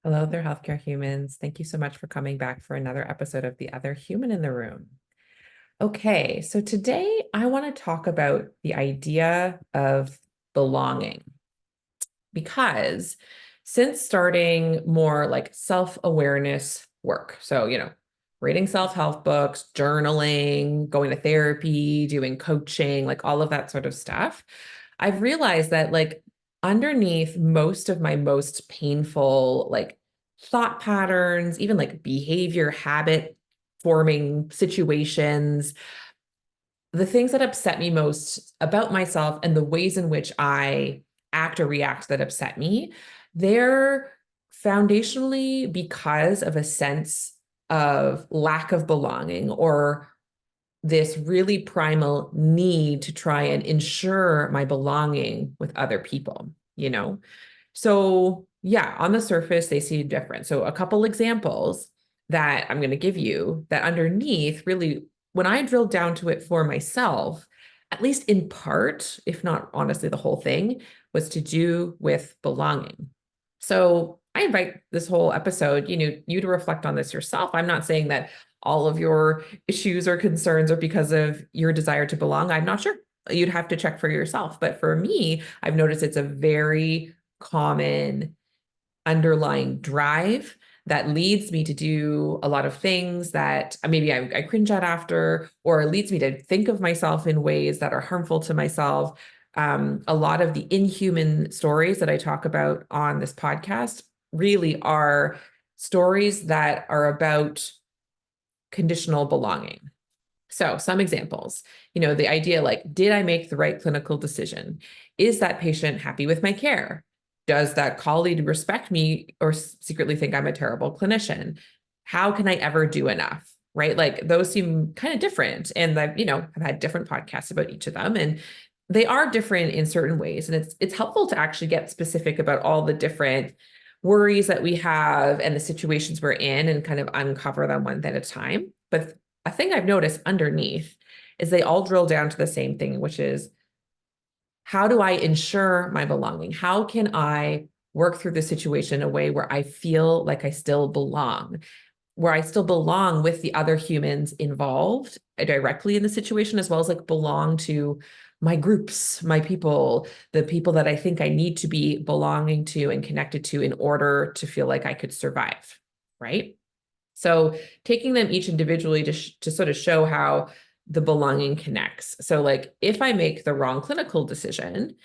Hello there, healthcare humans. Thank you so much for coming back for another episode of The Other Human in the Room. Okay, so today I want to talk about the idea of belonging because since starting more like self-awareness work, so, reading self-help books, journaling, going to therapy, doing coaching, like all of that sort of stuff, I've realized that like underneath most of my most painful like thought patterns, even like behavior habit forming situations, the things that upset me most about myself and the ways in which I act or react that upset me, they're foundationally because of a sense of lack of belonging or this really primal need to try and ensure my belonging with other people. So, yeah, on the surface, they seem different. So, a couple examples that I'm going to give you that underneath really, when I drilled down to it for myself, at least in part, if not honestly the whole thing, was to do with belonging. So, I invite this whole episode, you to reflect on this yourself. I'm not saying that all of your issues or concerns are because of your desire to belong. I'm not sure. You'd have to check for yourself. But for me, I've noticed it's a very common underlying drive that leads me to do a lot of things that maybe I cringe at after, or leads me to think of myself in ways that are harmful to myself. A lot of the inhuman stories that I talk about on this podcast really are stories that are about conditional belonging. So, some examples, the idea like, did I make the right clinical decision? Is that patient happy with my care? Does that colleague respect me or secretly think I'm a terrible clinician? How can I ever do enough? Right? Like those seem kind of different. And I've had different podcasts about each of them. And they are different in certain ways. And it's helpful to actually get specific about all the different worries that we have and the situations we're in and kind of uncover them one at a time. But a thing I've noticed underneath is they all drill down to the same thing, which is how do I ensure my belonging? How can I work through the situation in a way where I feel like I still belong, where I still belong with the other humans involved directly in the situation, as well as like belong to my groups, my people, the people that I think I need to be belonging to and connected to in order to feel like I could survive, right? So taking them each individually to sort of show how the belonging connects. So like if I make the wrong clinical decision,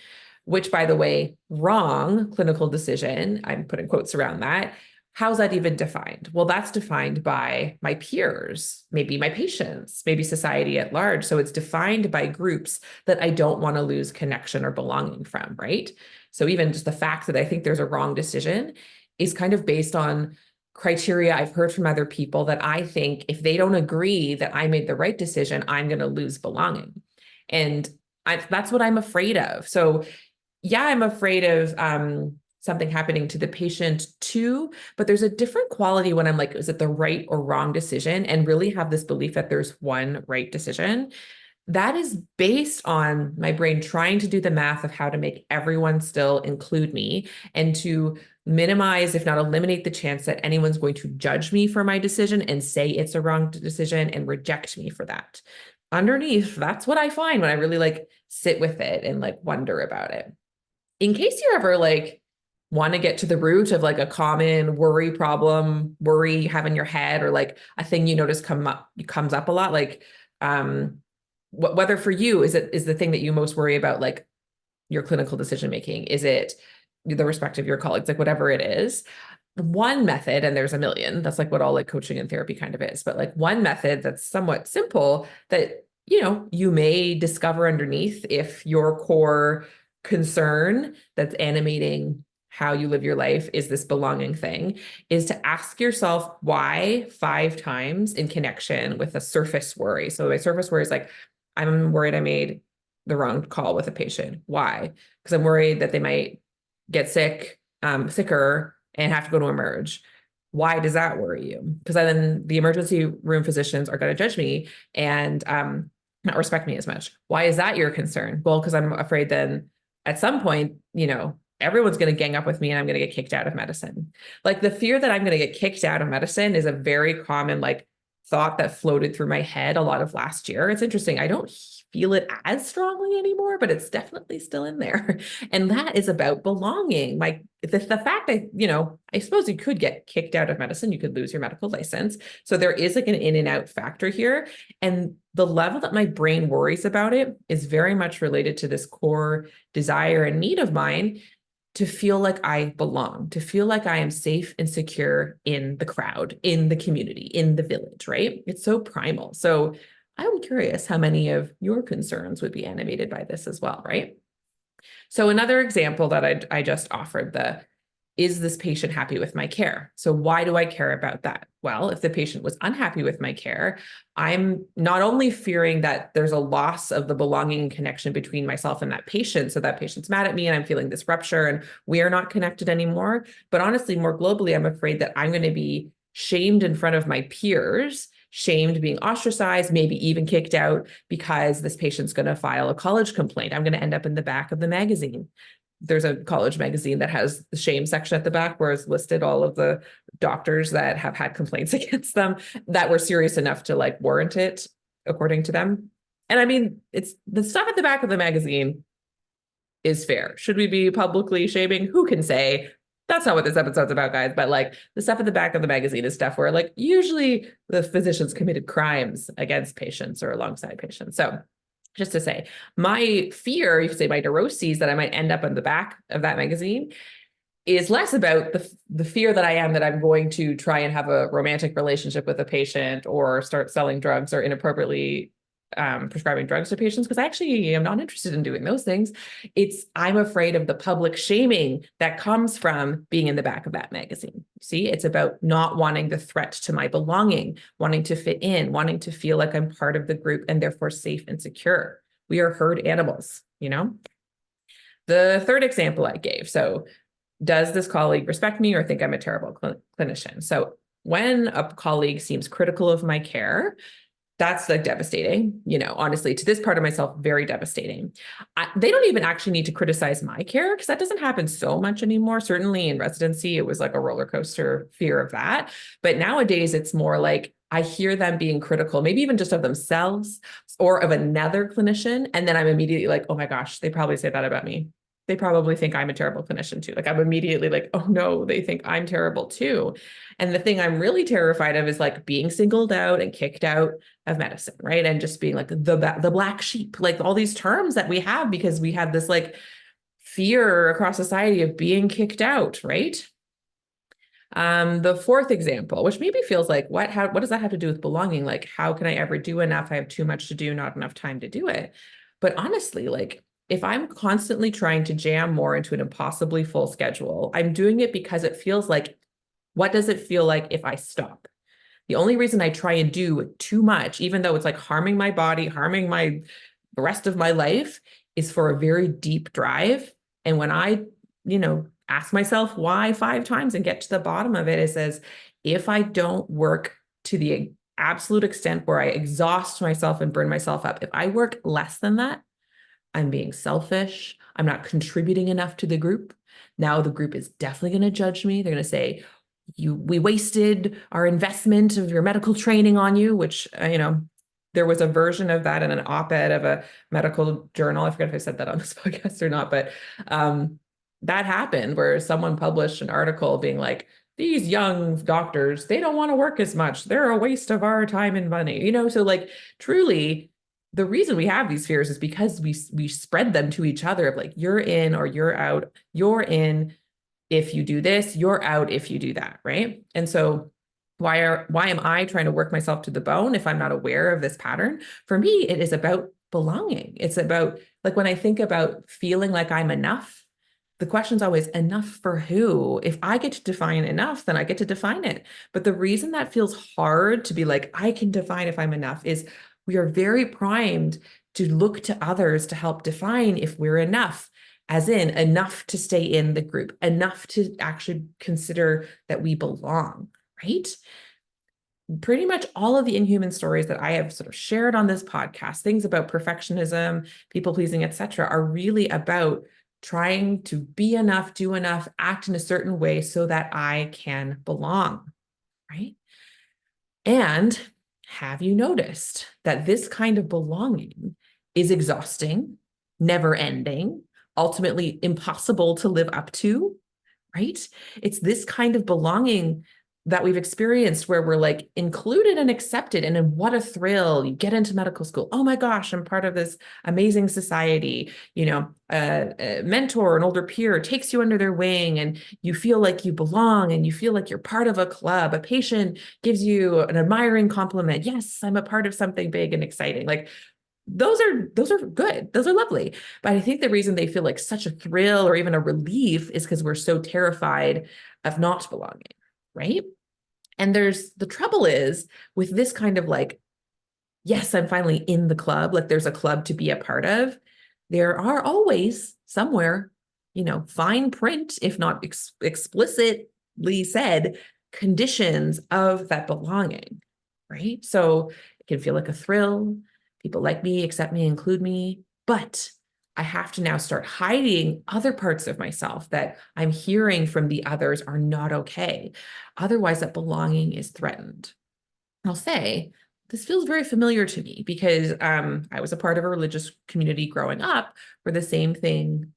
which by the way, wrong clinical decision, I'm putting quotes around that. How's that even defined? Well, that's defined by my peers, maybe my patients, maybe society at large. So it's defined by groups that I don't want to lose connection or belonging from, right? So even just the fact that I think there's a wrong decision is kind of based on criteria I've heard from other people that I think if they don't agree that I made the right decision, I'm going to lose belonging. And that's what I'm afraid of. So yeah, I'm afraid of something happening to the patient too, but there's a different quality when I'm like, is it the right or wrong decision? And really have this belief that there's one right decision. That is based on my brain trying to do the math of how to make everyone still include me and to minimize, if not eliminate, the chance that anyone's going to judge me for my decision and say it's a wrong decision and reject me for that. Underneath, that's what I find when I really like sit with it and like wonder about it. In case you're ever like want to get to the root of like a common worry you have in your head, or like a thing you notice comes up a lot, like whether for you is the thing that you most worry about, like your clinical decision making, is it the respect of your colleagues, like whatever it is. One method, and there's a million, that's like what all like coaching and therapy kind of is, but like one method that's somewhat simple that you may discover underneath, if your core concern that's animating how you live your life is this belonging thing, is to ask yourself why 5 times in connection with a surface worry. So my surface worry is like, I'm worried I made the wrong call with a patient. Why? Because I'm worried that they might get sicker and have to go to emerge. Why does that worry you? Because then the emergency room physicians are going to judge me and not respect me as much. Why is that your concern? Well, because I'm afraid then at some point, everyone's going to gang up with me and I'm going to get kicked out of medicine. Like the fear that I'm going to get kicked out of medicine is a very common like thought that floated through my head a lot of last year. It's interesting. I don't feel it as strongly anymore, but it's definitely still in there. And that is about belonging. Like the fact that, I suppose you could get kicked out of medicine, you could lose your medical license. So there is like an in and out factor here. And the level that my brain worries about it is very much related to this core desire and need of mine to feel like I belong, to feel like I am safe and secure in the crowd, in the community, in the village, right? It's so primal. So I'm curious how many of your concerns would be animated by this as well, right? So another example that I just offered, is this patient happy with my care? So why do I care about that? Well, if the patient was unhappy with my care, I'm not only fearing that there's a loss of the belonging connection between myself and that patient, so that patient's mad at me and I'm feeling this rupture and we are not connected anymore, but honestly, more globally, I'm afraid that I'm going to be shamed in front of my peers, shamed, being ostracized, maybe even kicked out because this patient's going to file a college complaint. I'm going to end up in the back of the magazine. There's a college magazine that has the shame section at the back where it's listed all of the doctors that have had complaints against them that were serious enough to like warrant it according to them. And I mean, it's the stuff at the back of the magazine is fair. Should we be publicly shaming? Who can say? That's not what this episode's about, guys. But like the stuff at the back of the magazine is stuff where like usually the physicians committed crimes against patients or alongside patients. So just to say, my fear, you could say my neuroses that I might end up on the back of that magazine is less about the fear that I am that I'm going to try and have a romantic relationship with a patient or start selling drugs or inappropriately prescribing drugs to patients, because I actually am not interested in doing those things. I'm afraid of the public shaming that comes from being in the back of that magazine. See, it's about not wanting the threat to my belonging, wanting to fit in, wanting to feel like I'm part of the group and therefore safe and secure. We are herd animals, The third example I gave. So does this colleague respect me or think I'm a terrible clinician? So when a colleague seems critical of my care, that's like devastating, honestly, to this part of myself, very devastating. They don't even actually need to criticize my care because that doesn't happen so much anymore. Certainly in residency, it was like a roller coaster fear of that. But nowadays it's more like I hear them being critical, maybe even just of themselves or of another clinician. And then I'm immediately like, oh my gosh, they probably say that about me. They probably think I'm a terrible clinician too. Like I'm immediately like, oh no, they think I'm terrible too. And the thing I'm really terrified of is like being singled out and kicked out of medicine, right? And just being like the black sheep, like all these terms that we have because we have this like fear across society of being kicked out, right? The fourth example, which maybe feels like, what does that have to do with belonging? Like, how can I ever do enough? I have too much to do, not enough time to do it. But honestly, like if I'm constantly trying to jam more into an impossibly full schedule, I'm doing it because it feels like, what does it feel like if I stop? The only reason I try and do too much, even though it's like harming my body, harming the rest of my life, is for a very deep drive. And when I, ask myself why 5 times and get to the bottom of it, it says, if I don't work to the absolute extent where I exhaust myself and burn myself up, if I work less than that, I'm being selfish. I'm not contributing enough to the group. Now the group is definitely going to judge me. They're going to say, we wasted our investment of your medical training on you, which, there was a version of that in an op-ed of a medical journal. I forget if I said that on this podcast or not, but that happened where someone published an article being like, these young doctors, they don't want to work as much. They're a waste of our time and money, so like truly the reason we have these fears is because we spread them to each other of like, you're in or you're out, you're in if you do this, you're out if you do that, right? And so why am I trying to work myself to the bone if I'm not aware of this pattern? For me, it is about belonging. It's about like when I think about feeling like I'm enough, the question's always enough for who? If I get to define enough, then I get to define it. But the reason that feels hard to be like, I can define if I'm enough is we are very primed to look to others to help define if we're enough, as in enough to stay in the group, enough to actually consider that we belong, right? Pretty much all of the inhuman stories that I have sort of shared on this podcast, things about perfectionism, people pleasing, etc., are really about trying to be enough, do enough, act in a certain way so that I can belong, right? And have you noticed that this kind of belonging is exhausting, never ending, ultimately impossible to live up to, right? It's this kind of belonging that we've experienced where we're like included and accepted. And then what a thrill. You get into medical school. Oh my gosh, I'm part of this amazing society. A mentor, an older peer takes you under their wing and you feel like you belong and you feel like you're part of a club. A patient gives you an admiring compliment. Yes, I'm a part of something big and exciting. Like those are good. Those are lovely. But I think the reason they feel like such a thrill or even a relief is because we're so terrified of not belonging, right? And the trouble is with this kind of like, yes, I'm finally in the club, like there's a club to be a part of. There are always somewhere, fine print, if not explicitly said, conditions of that belonging, right? So it can feel like a thrill. People like me, accept me, include me, but I have to now start hiding other parts of myself that I'm hearing from the others are not okay. Otherwise, that belonging is threatened. I'll say, this feels very familiar to me because I was a part of a religious community growing up where the same thing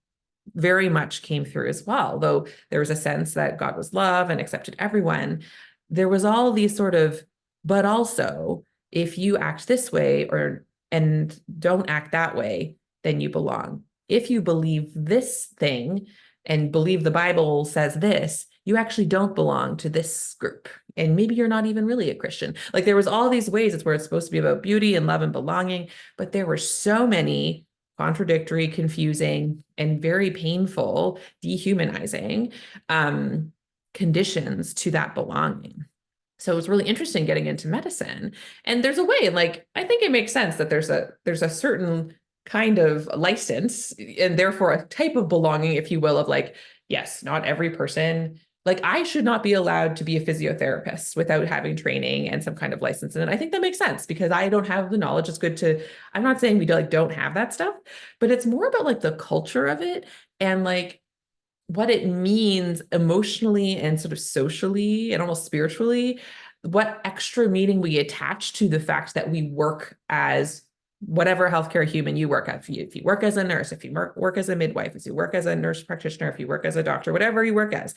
very much came through as well. Though there was a sense that God was love and accepted everyone, there was all these sort of, but also, if you act this way and don't act that way, then you belong. If you believe this thing and believe the Bible says this, you actually don't belong to this group. And maybe you're not even really a Christian. Like there was all these ways it's where it's supposed to be about beauty and love and belonging, but there were so many contradictory, confusing, and very painful, dehumanizing conditions to that belonging. So it was really interesting getting into medicine. And there's a way, like, I think it makes sense that there's a certain kind of license and therefore a type of belonging, if you will, of like, yes, not every person, like I should not be allowed to be a physiotherapist without having training and some kind of license. And I think that makes sense because I don't have the knowledge. It's good to, I'm not saying we don't have that stuff, but it's more about like the culture of it and like what it means emotionally and sort of socially and almost spiritually, what extra meaning we attach to the fact that we work as whatever healthcare human you work at. If you work as a nurse, if you work as a midwife, if you work as a nurse practitioner, if you work as a doctor, whatever you work as,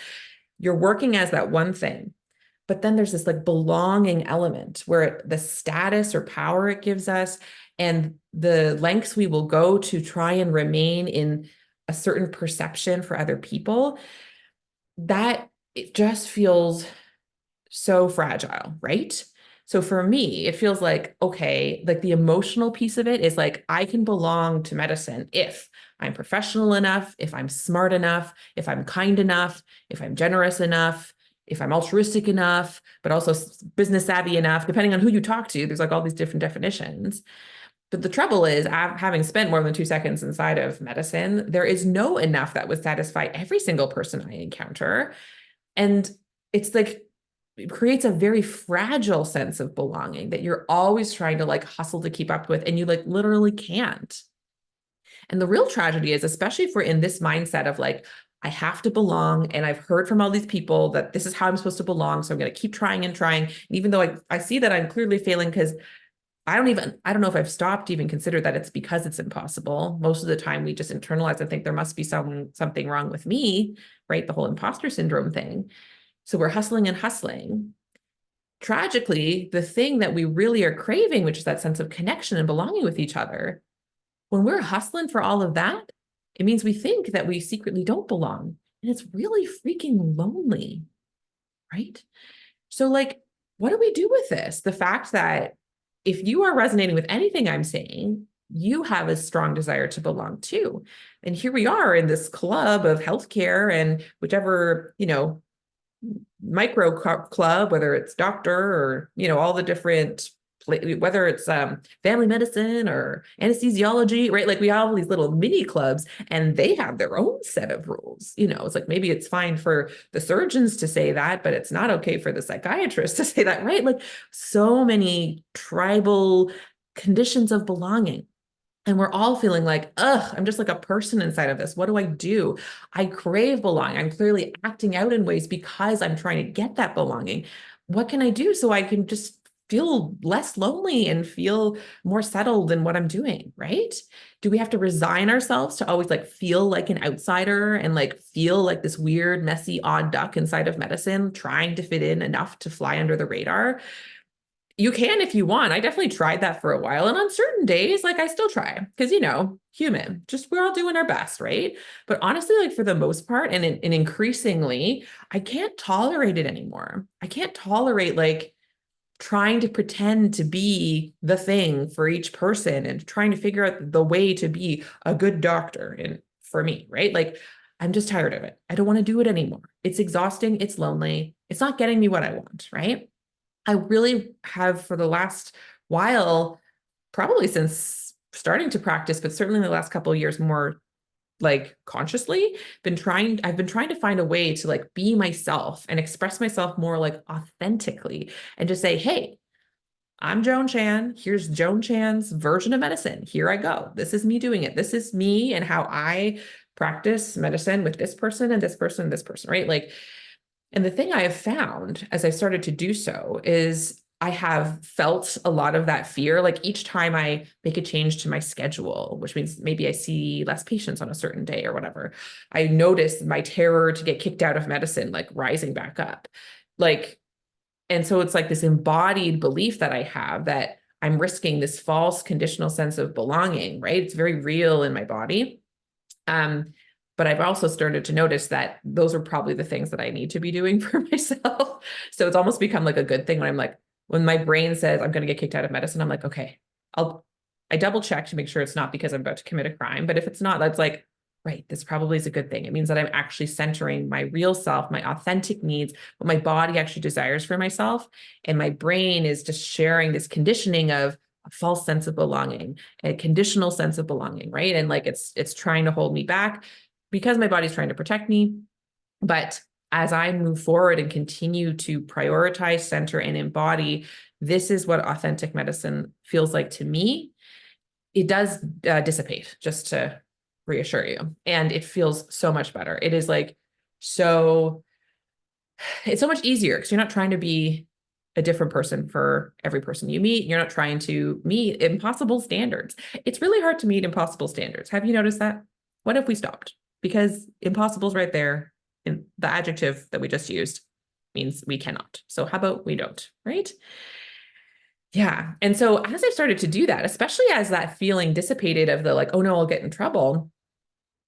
you're working as that one thing. But then there's this like belonging element where the status or power it gives us and the lengths we will go to try and remain in a certain perception for other people, that it just feels so fragile, right? So for me, it feels like, okay, like the emotional piece of it is like, I can belong to medicine if I'm professional enough, if I'm smart enough, if I'm kind enough, if I'm generous enough, if I'm altruistic enough, but also business savvy enough, depending on who you talk to, there's like all these different definitions. But the trouble is, having spent more than 2 seconds inside of medicine, there is no enough that would satisfy every single person I encounter. And it's like, it creates a very fragile sense of belonging that you're always trying to like hustle to keep up with, and you like literally can't. And the real tragedy is, especially if we're in this mindset of like, I have to belong. And I've heard from all these people that this is how I'm supposed to belong. So I'm going to keep trying and trying. And even though I see that I'm clearly failing because I don't know if I've stopped to even consider that it's because it's impossible. Most of the time we just internalize and think there must be something wrong with me, right? The whole imposter syndrome thing. So we're hustling and hustling. Tragically, the thing that we really are craving, which is that sense of connection and belonging with each other, when we're hustling for all of that, it means we think that we secretly don't belong. And it's really freaking lonely, right? So like, what do we do with this? The fact that if you are resonating with anything I'm saying, you have a strong desire to belong too. And here we are in this club of healthcare and whichever, micro club, whether it's doctor or, all the different, whether it's family medicine or anesthesiology, right? Like we have all these little mini clubs and they have their own set of rules. It's like maybe it's fine for the surgeons to say that, but it's not okay for the psychiatrist to say that, right? Like so many tribal conditions of belonging. And we're all feeling like, ugh, I'm just like a person inside of this. What do I do? I crave belonging. I'm clearly acting out in ways because I'm trying to get that belonging. What can I do so I can just feel less lonely and feel more settled in what I'm doing, right? Do we have to resign ourselves to always like feel like an outsider and like feel like this weird, messy, odd duck inside of medicine, trying to fit in enough to fly under the radar? You can if you want. I definitely tried that for a while. And on certain days, like I still try because, human, just we're all doing our best, right? But honestly, like for the most part, and increasingly, I can't tolerate it anymore. I can't tolerate like trying to pretend to be the thing for each person and trying to figure out the way to be a good doctor. And for me, right? Like I'm just tired of it. I don't want to do it anymore. It's exhausting. It's lonely. It's not getting me what I want, right? I really have for the last while, probably since starting to practice, but certainly in the last couple of years, more like consciously I've been trying to find a way to like be myself and express myself more like authentically and just say, hey, I'm Joan Chan. Here's Joan Chan's version of medicine. Here I go. This is me doing it. This is me and how I practice medicine with this person and this person and this person, right? Like, and the thing I have found as I started to do so is I have felt a lot of that fear. Like each time I make a change to my schedule, which means maybe I see less patients on a certain day or whatever, I notice my terror to get kicked out of medicine, like rising back up. Like, and so it's like this embodied belief that I have that I'm risking this false conditional sense of belonging, right? It's very real in my body. Um, but I've also started to notice that those are probably the things that I need to be doing for myself. So it's almost become like a good thing when I'm like, when my brain says I'm going to get kicked out of medicine, I'm like, okay, I double check to make sure it's not because I'm about to commit a crime. But if it's not, that's like, right, this probably is a good thing. It means that I'm actually centering my real self, my authentic needs, what my body actually desires for myself. And my brain is just sharing this conditioning of a false sense of belonging, a conditional sense of belonging, right? And like it's trying to hold me back because my body's trying to protect me. But as I move forward and continue to prioritize, center, and embody, this is what authentic medicine feels like to me. It does dissipate, just to reassure you. And it feels so much better. It is like so, it's so much easier because you're not trying to be a different person for every person you meet. You're not trying to meet impossible standards. It's really hard to meet impossible standards. Have you noticed that? What if we stopped? Because impossible is right there. And the adjective that we just used means we cannot. So how about we don't, right? Yeah. And so as I started to do that, especially as that feeling dissipated of the like, oh no, I'll get in trouble,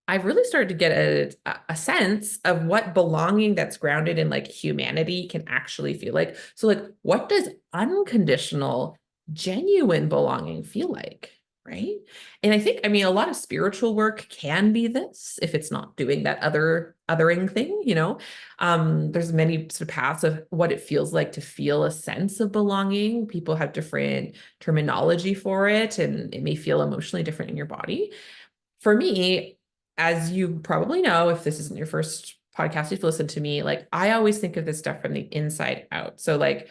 I've really started to get a sense of what belonging that's grounded in like humanity can actually feel like. So like, what does unconditional, genuine belonging feel like? Right. And I think, I mean, a lot of spiritual work can be this if it's not doing that othering thing. There's many sort of paths of what it feels like to feel a sense of belonging. People have different terminology for it, and it may feel emotionally different in your body. For me, as you probably know, if this isn't your first podcast you've listened to me, like I always think of this stuff from the inside out. So like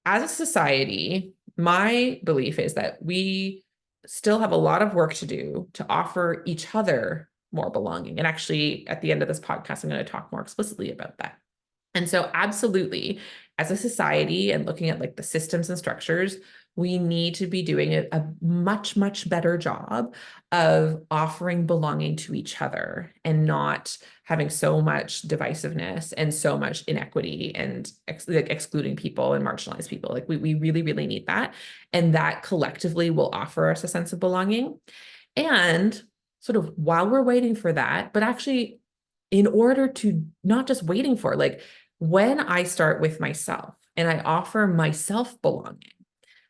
as a society, my belief is that we still have a lot of work to do to offer each other more belonging. And actually, at the end of this podcast, I'm going to talk more explicitly about that. And so, absolutely, as a society and looking at like the systems and structures, we need to be doing a much, much better job of offering belonging to each other and not having so much divisiveness and so much inequity and excluding people and marginalized people. Like we really, really need that. And that collectively will offer us a sense of belonging. And sort of while we're waiting for that, but actually in order to not just waiting for, like when I start with myself and I offer myself belonging,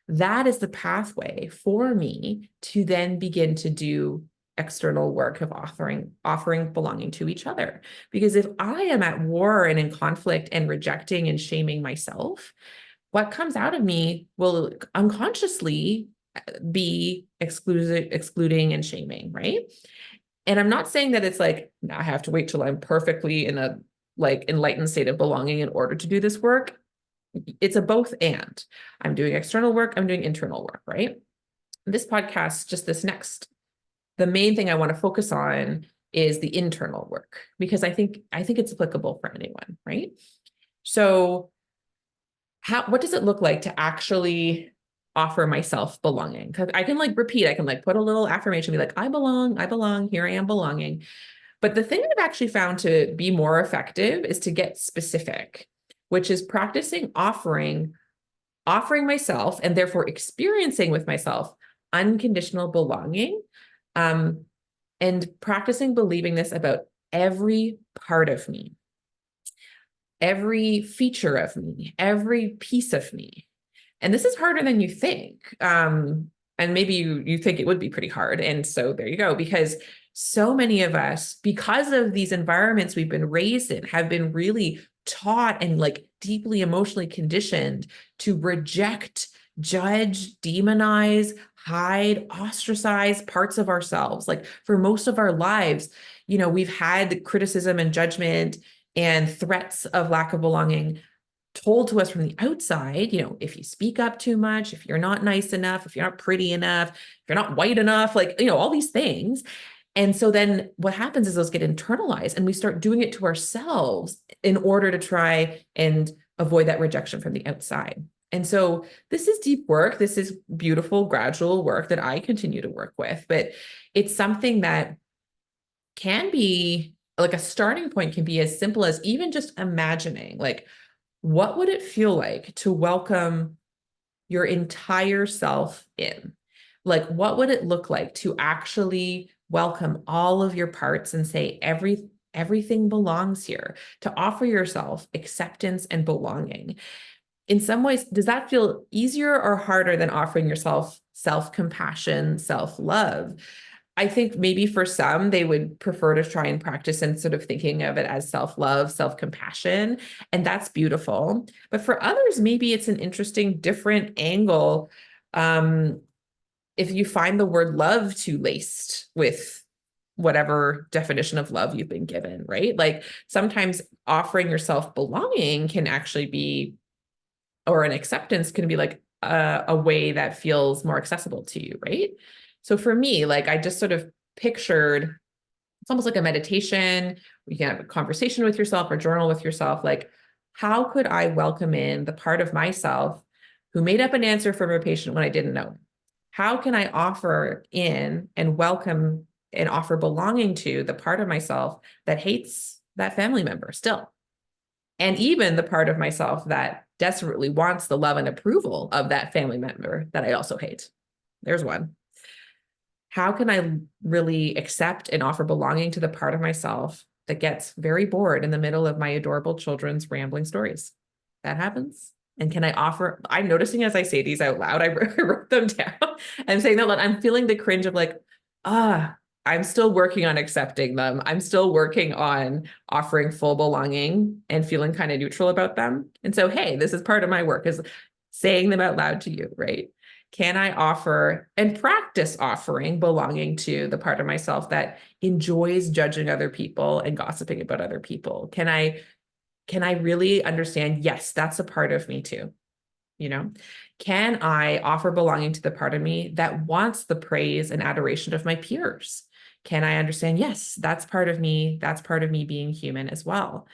that is the pathway for me to then begin to do external work of offering belonging to each other. Because if I am at war and in conflict and rejecting and shaming myself, what comes out of me will unconsciously be excluding and shaming, right? And I'm not saying that it's like, I have to wait till I'm perfectly in a like enlightened state of belonging in order to do this work. It's a both and. I'm doing external work, I'm doing internal work, right? this podcast, just the main thing I want to focus on is the internal work, because I think it's applicable for anyone, right? So what does it look like to actually offer myself belonging? Because I can repeat, I can put a little affirmation, be like, I belong, here I am belonging. But the thing I've actually found to be more effective is to get specific, which is practicing offering myself, and therefore experiencing with myself unconditional belonging, um, and practicing believing this about every part of me, every feature of me, every piece of me. And this is harder than you think. And maybe you think it would be pretty hard. And so there you go, because so many of us, because of these environments we've been raised in, have been really taught and deeply emotionally conditioned to reject, judge, demonize, hide, ostracize parts of ourselves. For most of our lives, we've had criticism and judgment and threats of lack of belonging told to us from the outside. If you speak up too much, if you're not nice enough, if you're not pretty enough, if you're not white enough, all these things. And so then what happens is those get internalized, and we start doing it to ourselves in order to try and avoid that rejection from the outside. And so this is deep work. This is beautiful, gradual work that I continue to work with, but it's something that can be a starting point, can be as simple as even just imagining, what would it feel like to welcome your entire self in? What would it look like to actually welcome all of your parts and say, everything belongs here, to offer yourself acceptance and belonging? In some ways, does that feel easier or harder than offering yourself self-compassion, self-love? I think maybe for some, they would prefer to try and practice and sort of thinking of it as self-love, self-compassion, and that's beautiful. But for others, maybe it's an interesting, different angle. If you find the word love too laced with whatever definition of love you've been given, right? Sometimes offering yourself belonging can actually be, or an acceptance can be a way that feels more accessible to you, right? So for me, I just sort of pictured, it's almost like a meditation. You can have a conversation with yourself or journal with yourself. How could I welcome in the part of myself who made up an answer from a patient when I didn't know? How can I offer in and welcome and offer belonging to the part of myself that hates that family member still? And even the part of myself that desperately wants the love and approval of that family member that I also hate. There's one. How can I really accept and offer belonging to the part of myself that gets very bored in the middle of my adorable children's rambling stories? That happens. And can I offer, I'm noticing as I say these out loud, I wrote them down. I'm saying that I'm feeling the cringe of I'm still working on accepting them. I'm still working on offering full belonging and feeling kind of neutral about them. And so, hey, this is part of my work, is saying them out loud to you, right? Can I offer and practice offering belonging to the part of myself that enjoys judging other people and gossiping about other people? Can I really understand, yes, that's a part of me too? Can I offer belonging to the part of me that wants the praise and adoration of my peers? Can I understand, yes, that's part of me. That's part of me being human as well.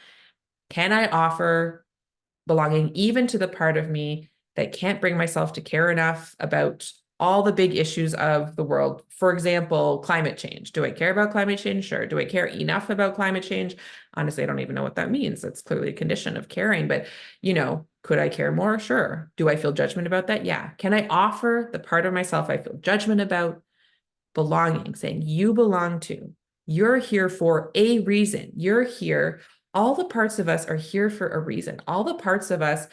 Can I offer belonging even to the part of me that can't bring myself to care enough about all the big issues of the world? For example, climate change. Do I care about climate change? Sure. Do I care enough about climate change? Honestly, I don't even know what that means. That's clearly a condition of caring, but could I care more? Sure. Do I feel judgment about that? Yeah. Can I offer the part of myself I feel judgment about belonging, saying you belong to, you're here for a reason. You're here. All the parts of us are here for a reason. All the parts of us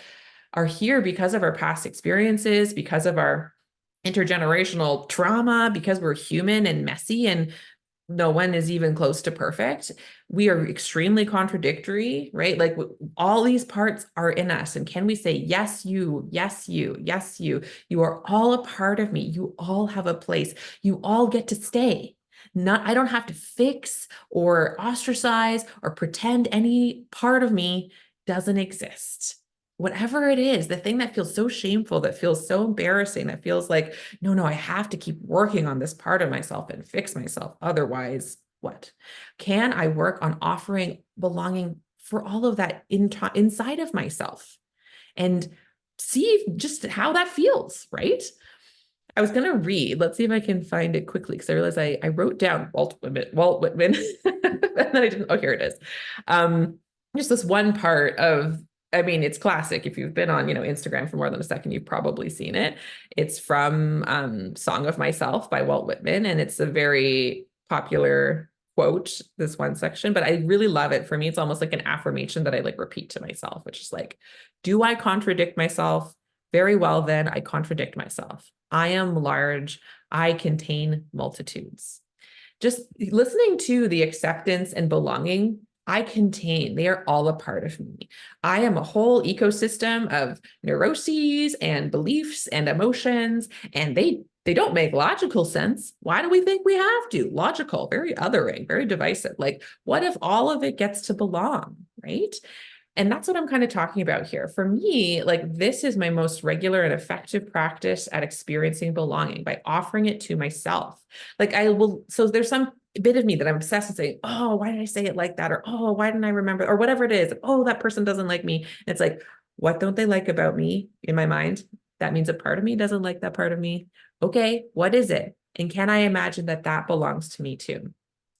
are here because of our past experiences, because of our intergenerational trauma, because we're human and messy and no one is even close to perfect. We are extremely contradictory, right? All these parts are in us. And can we say, yes, you, yes, you, yes, you are all a part of me. You all have a place. You all get to stay. I don't have to fix or ostracize or pretend any part of me doesn't exist. whatever it is, the thing that feels so shameful, that feels so embarrassing, that feels like, no, I have to keep working on this part of myself and fix myself. Otherwise, what? Can I work on offering belonging for all of that inside of myself and see just how that feels, right? I was going to read. Let's see if I can find it quickly because I realized I wrote down Walt Whitman, and then I didn't. Oh, here it is. Just this one part of. I mean, it's classic. If you've been on, Instagram for more than a second, you've probably seen it. It's from "Song of Myself" by Walt Whitman, and it's a very popular quote. This one section, but I really love it. For me, it's almost like an affirmation that I like repeat to myself, which is like, "Do I contradict myself? Very well, then I contradict myself. I am large. I contain multitudes." Just listening to the acceptance and belonging I contain, they are all a part of me. I am a whole ecosystem of neuroses and beliefs and emotions, and they don't make logical sense. Why do we think we have to? Logical, very othering, very divisive. Like, what if all of it gets to belong, right? And that's what I'm kind of talking about here. For me, like this is my most regular and effective practice at experiencing belonging by offering it to myself. Like I will, so there's some bit of me that I'm obsessed with saying, oh, why did I say it like that? Or, oh, why didn't I remember? Or whatever it is. Oh, that person doesn't like me. And it's like, what don't they like about me in my mind? That means a part of me doesn't like that part of me. Okay, what is it? And can I imagine that that belongs to me too?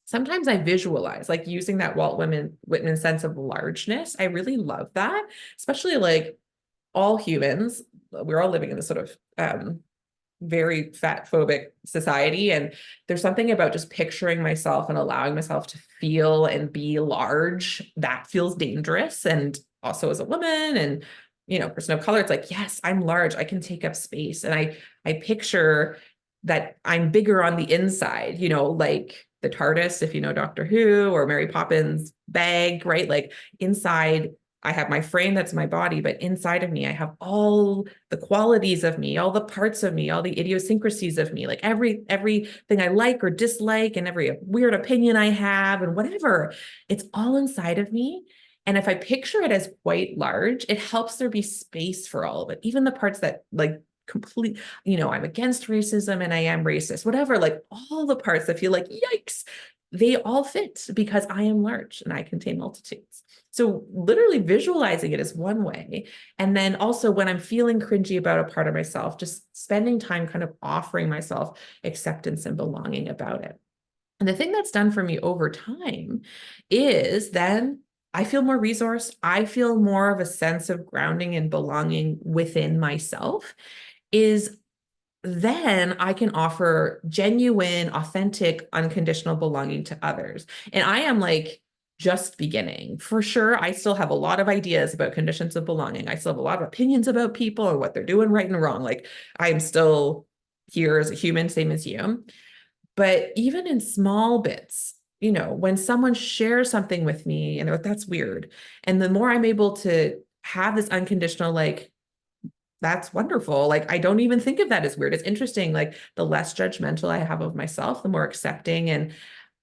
Sometimes I visualize, like using that Whitman sense of largeness. I really love that, especially like all humans. We're all living in this sort of very fat phobic society. And there's something about just picturing myself and allowing myself to feel and be large that feels dangerous. And also as a woman and, person of color, it's like, yes, I'm large. I can take up space. And I picture that I'm bigger on the inside, like the TARDIS, if you know Doctor Who, or Mary Poppins bag, right? Like inside I have my frame that's my body, but inside of me, I have all the qualities of me, all the parts of me, all the idiosyncrasies of me, like everything I like or dislike, and every weird opinion I have, and whatever. It's all inside of me. And if I picture it as quite large, it helps there be space for all of it, even the parts that like complete, I'm against racism and I am racist, whatever, like all the parts that feel like, yikes, they all fit because I am large and I contain multitudes. So literally visualizing it is one way. And then also when I'm feeling cringy about a part of myself, just spending time kind of offering myself acceptance and belonging about it. And the thing that's done for me over time is then I feel more resourced. I feel more of a sense of grounding and belonging within myself. Is then I can offer genuine, authentic, unconditional belonging to others. And I am like just beginning. For sure, I still have a lot of ideas about conditions of belonging. I still have a lot of opinions about people and what they're doing right and wrong. Like I'm still here as a human, same as you. But even in small bits, when someone shares something with me and they're like, that's weird. And the more I'm able to have this unconditional, like, that's wonderful. Like, I don't even think of that as weird. It's interesting. Like, the less judgmental I have of myself, the more accepting and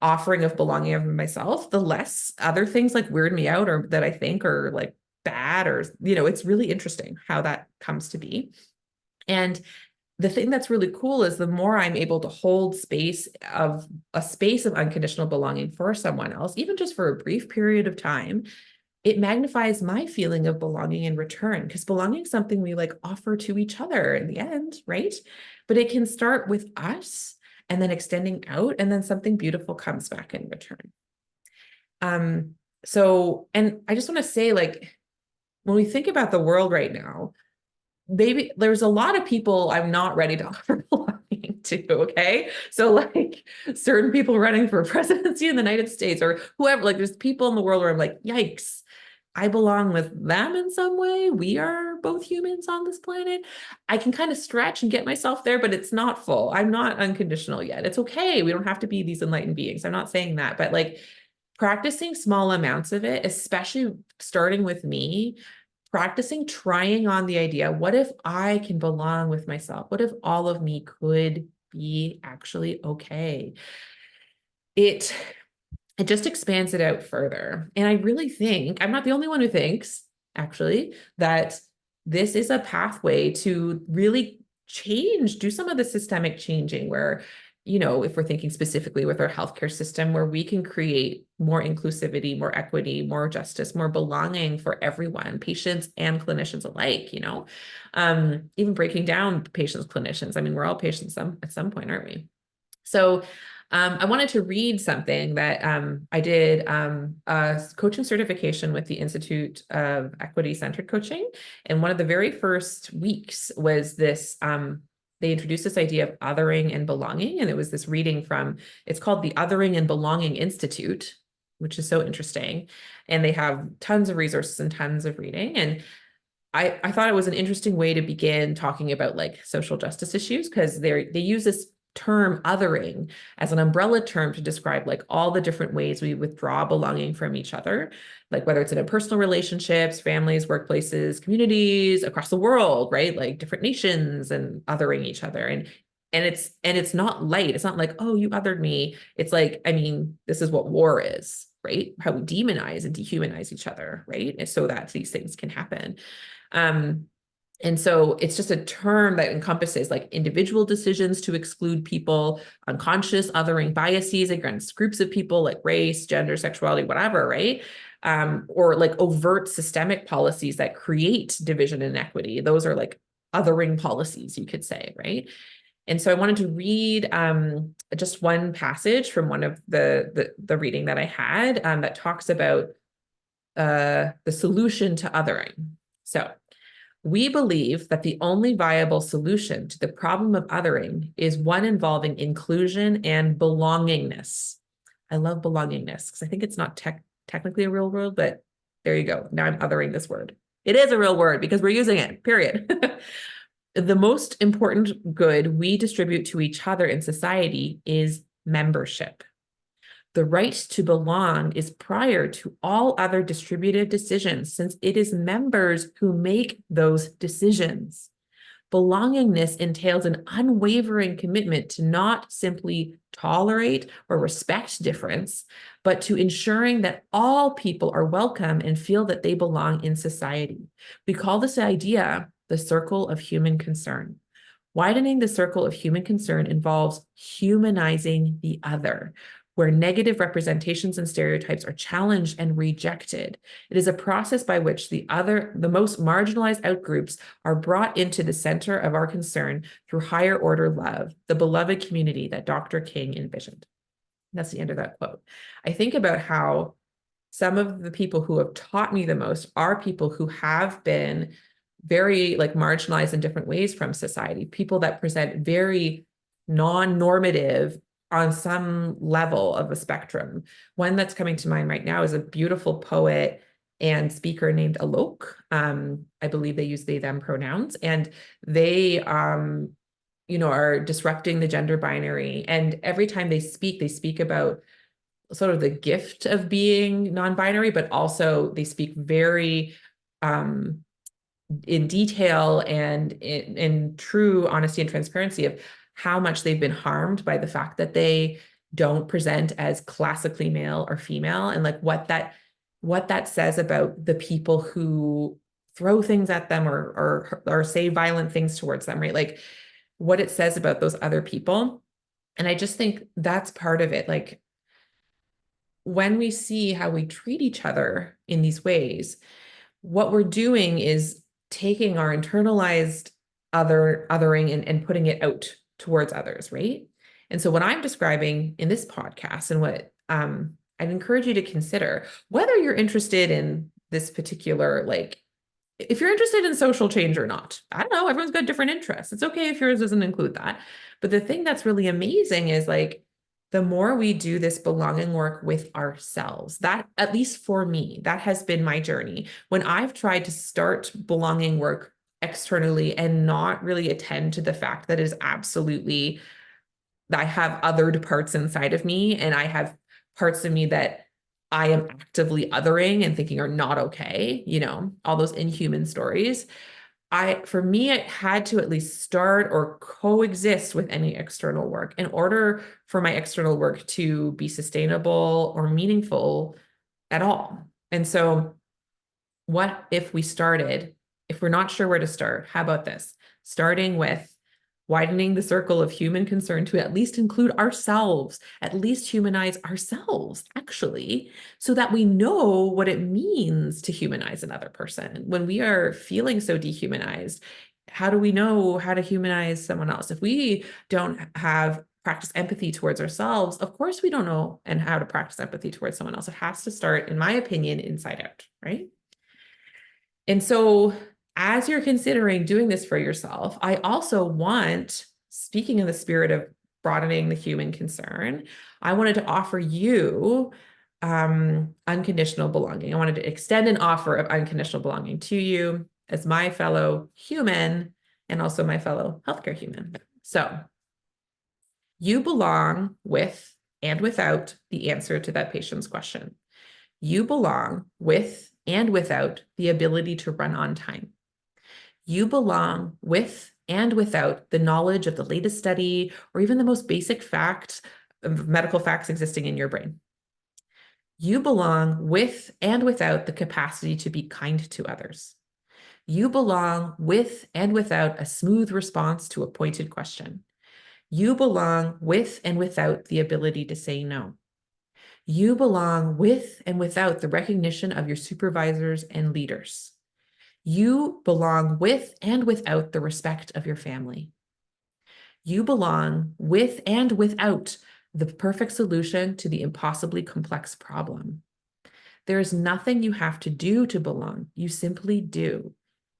offering of belonging of myself, the less other things like weird me out or that I think are like bad or, it's really interesting how that comes to be. And the thing that's really cool is the more I'm able to hold a space of unconditional belonging for someone else, even just for a brief period of time, it magnifies my feeling of belonging in return, because belonging is something we like offer to each other in the end, right? But it can start with us and then extending out, and then something beautiful comes back in return. And I just want to say, like, when we think about the world right now, maybe there's a lot of people I'm not ready to offer belonging to. Okay. So like certain people running for presidency in the United States or whoever, like there's people in the world where I'm like, yikes, I belong with them in some way. We are both humans on this planet. I can kind of stretch and get myself there, but it's not full. I'm not unconditional yet. It's okay. We don't have to be these enlightened beings. I'm not saying that, but like practicing small amounts of it, especially starting with me, practicing trying on the idea, what if I can belong with myself? What if all of me could be actually okay? It just expands it out further. And I really think I'm not the only one who thinks actually, that this is a pathway to really change, do some of the systemic changing where, if we're thinking specifically with our healthcare system, where we can create more inclusivity, more equity, more justice, more belonging for everyone, patients and clinicians alike, even breaking down patients, clinicians. I mean, we're all patients at some point, aren't we? So I wanted to read something that I did a coaching certification with the Institute of Equity-Centered Coaching. And one of the very first weeks was this, they introduced this idea of othering and belonging. And it was this reading from, it's called the Othering and Belonging Institute, which is so interesting. And they have tons of resources and tons of reading. And I thought it was an interesting way to begin talking about like social justice issues, because they use this term othering as an umbrella term to describe like all the different ways we withdraw belonging from each other, like whether it's in personal relationships, families, workplaces, communities across the world, right? Like different nations and othering each other. And it's not light. It's not like, oh, you othered me. It's like, I mean, this is what war is, right? How we demonize and dehumanize each other, right? And so that these things can happen. And so it's just a term that encompasses like individual decisions to exclude people, unconscious othering biases against groups of people like race, gender, sexuality, whatever, right? Or like overt systemic policies that create division and inequity. Those are like othering policies, you could say, right? And so I wanted to read just one passage from one of the reading that I had that talks about the solution to othering. So, we believe that the only viable solution to the problem of othering is one involving inclusion and belongingness. I love belongingness because I think it's not technically a real word, but there you go. Now I'm othering this word. It is a real word because we're using it, period. The most important good we distribute to each other in society is membership. The right to belong is prior to all other distributive decisions, since it is members who make those decisions. Belongingness entails an unwavering commitment to not simply tolerate or respect difference, but to ensuring that all people are welcome and feel that they belong in society. We call this idea the circle of human concern. Widening the circle of human concern involves humanizing the other, where negative representations and stereotypes are challenged and rejected. It is a process by which the most marginalized outgroups are brought into the center of our concern through higher order love, the beloved community that Dr. King envisioned. That's the end of that quote. I think about how some of the people who have taught me the most are people who have been very like marginalized in different ways from society, people that present very non-normative on some level of a spectrum. One that's coming to mind right now is a beautiful poet and speaker named Alok. I believe they use they, them pronouns, and they, are disrupting the gender binary. And every time they speak about sort of the gift of being non-binary, but also they speak very in detail and in true honesty and transparency of how much they've been harmed by the fact that they don't present as classically male or female, and like what that says about the people who throw things at them or say violent things towards them, right? Like what it says about those other people. And I just think that's part of it. Like when we see how we treat each other in these ways, what we're doing is taking our internalized othering and putting it out towards others, right? And so what I'm describing in this podcast and what I'd encourage you to consider, whether you're interested in this particular, like, if you're interested in social change or not, I don't know, everyone's got different interests. It's okay if yours doesn't include that. But the thing that's really amazing is like, the more we do this belonging work with ourselves, that, at least for me, that has been my journey. When I've tried to start belonging work externally and not really attend to the fact that it is absolutely, I have othered parts inside of me, and I have parts of me that I am actively othering and thinking are not okay, all those inhuman stories. For me, it had to at least start or coexist with any external work in order for my external work to be sustainable or meaningful at all. And so what if we started, if we're not sure where to start, how about this? Starting with widening the circle of human concern to at least include ourselves, at least humanize ourselves, actually, so that we know what it means to humanize another person. When we are feeling so dehumanized, how do we know how to humanize someone else? If we don't have practice empathy towards ourselves, of course we don't know and how to practice empathy towards someone else. It has to start, in my opinion, inside out, right? And so, as you're considering doing this for yourself, I also want, speaking in the spirit of broadening the human concern, I wanted to offer you unconditional belonging. I wanted to extend an offer of unconditional belonging to you as my fellow human and also my fellow healthcare human. So, you belong with and without the answer to that patient's question. You belong with and without the ability to run on time. You belong with and without the knowledge of the latest study or even the most basic facts, medical facts existing in your brain. You belong with and without the capacity to be kind to others. You belong with and without a smooth response to a pointed question. You belong with and without the ability to say no. You belong with and without the recognition of your supervisors and leaders. You belong with and without the respect of your family. You belong with and without the perfect solution to the impossibly complex problem. There is nothing you have to do to belong. You simply do.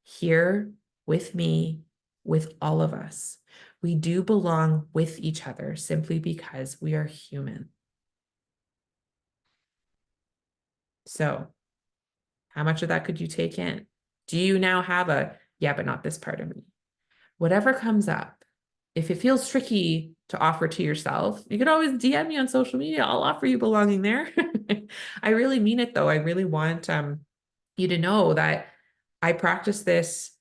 Here, with me, with all of us. We do belong with each other simply because we are human. So, how much of that could you take in? Do you now have a, yeah, but not this part of me? Whatever comes up, if it feels tricky to offer to yourself, you could always DM me on social media. I'll offer you belonging there. I really mean it though. I really want you to know that I practice this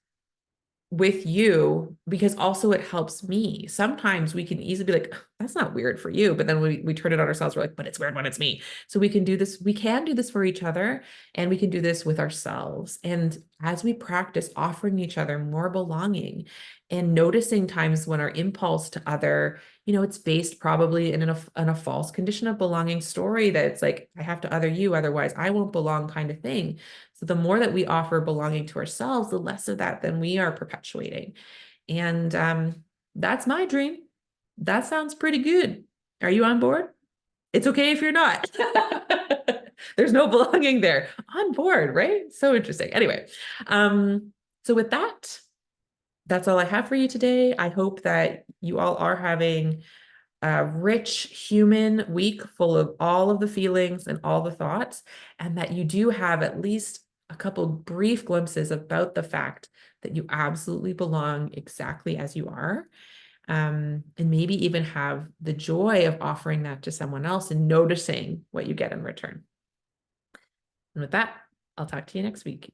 with you because also it helps me. Sometimes we can easily be like, that's not weird for you. But then we turn it on ourselves. We're like, but it's weird when it's me. So we can do this. We can do this for each other and we can do this with ourselves. And as we practice offering each other more belonging and noticing times when our impulse to other, it's based probably in a false condition of belonging story that it's like, I have to other you, otherwise I won't belong kind of thing. So the more that we offer belonging to ourselves, the less of that then we are perpetuating. And that's my dream. That sounds pretty good. Are you on board? It's okay if you're not. There's no belonging there. On board, right? So interesting. Anyway, so with that, that's all I have for you today. I hope that you all are having a rich human week full of all of the feelings and all the thoughts, and that you do have at least a couple brief glimpses about the fact that you absolutely belong exactly as you are. And maybe even have the joy of offering that to someone else and noticing what you get in return. And with that, I'll talk to you next week.